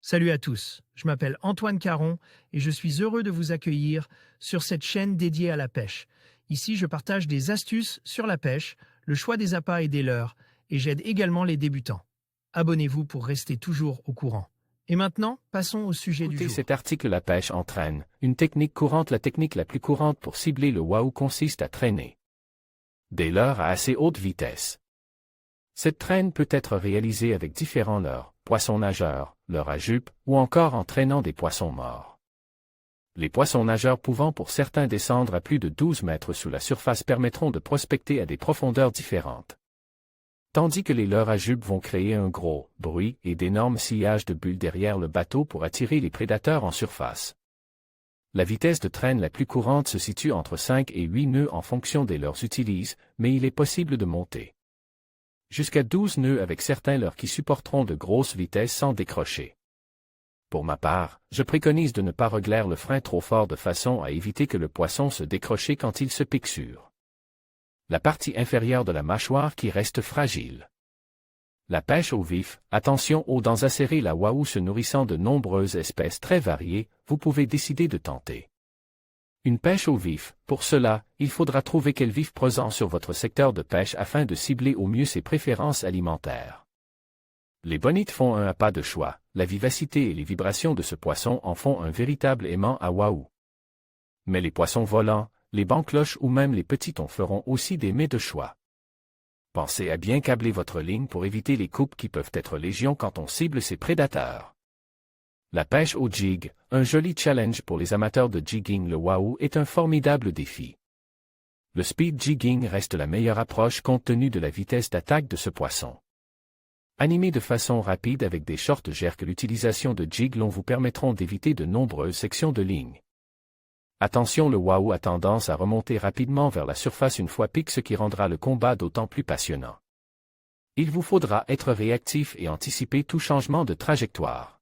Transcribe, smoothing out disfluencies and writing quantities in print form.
Salut à tous, je m'appelle Antoine Caron et je suis heureux de vous accueillir sur cette chaîne dédiée à la pêche. Ici, je partage des astuces sur la pêche, le choix des appâts et des leurres, et j'aide également les débutants. Abonnez-vous pour rester toujours au courant. Et maintenant, passons au sujet du Écoutez jour. cet article. La pêche entraîne. Une technique courante. La technique la plus courante pour cibler le wahoo consiste à traîner des leurres à assez haute vitesse. Cette traîne peut être réalisée avec différents leurres, poissons nageurs, leurres à jupe, ou encore en traînant des poissons morts. Les poissons nageurs pouvant pour certains descendre à plus de 12 mètres sous la surface permettront de prospecter à des profondeurs différentes. Tandis que les leurres à jupe vont créer un gros bruit et d'énormes sillages de bulles derrière le bateau pour attirer les prédateurs en surface. La vitesse de traîne la plus courante se situe entre 5 et 8 nœuds en fonction des leurres utilisés, mais il est possible de monter jusqu'à 12 nœuds avec certains leurres qui supporteront de grosses vitesses sans décrocher. Pour ma part, je préconise de ne pas régler le frein trop fort de façon à éviter que le poisson se décroche quand il se pique sur la partie inférieure de la mâchoire qui reste fragile. La pêche au vif. Attention aux dents acérées. La wahoo se nourrissant de nombreuses espèces très variées, vous pouvez décider de tenter une pêche au vif. Pour cela, il faudra trouver quel vif présent sur votre secteur de pêche afin de cibler au mieux ses préférences alimentaires. Les bonites font un appât de choix. La vivacité et les vibrations de ce poisson en font un véritable aimant à wahoo. Mais les poissons volants, les bancs-cloches ou même les petits thons feront aussi des mets de choix. Pensez à bien câbler votre ligne pour éviter les coupes qui peuvent être légion quand on cible ces prédateurs. La pêche au jig, un joli challenge pour les amateurs de jigging. Le wahoo est un formidable défi. Le speed jigging reste la meilleure approche compte tenu de la vitesse d'attaque de ce poisson. Animé de façon rapide avec des shorts jerks, l'utilisation de jig long vous permettront d'éviter de nombreuses sections de ligne. Attention, le wahoo a tendance à remonter rapidement vers la surface une fois pique, ce qui rendra le combat d'autant plus passionnant. Il vous faudra être réactif et anticiper tout changement de trajectoire.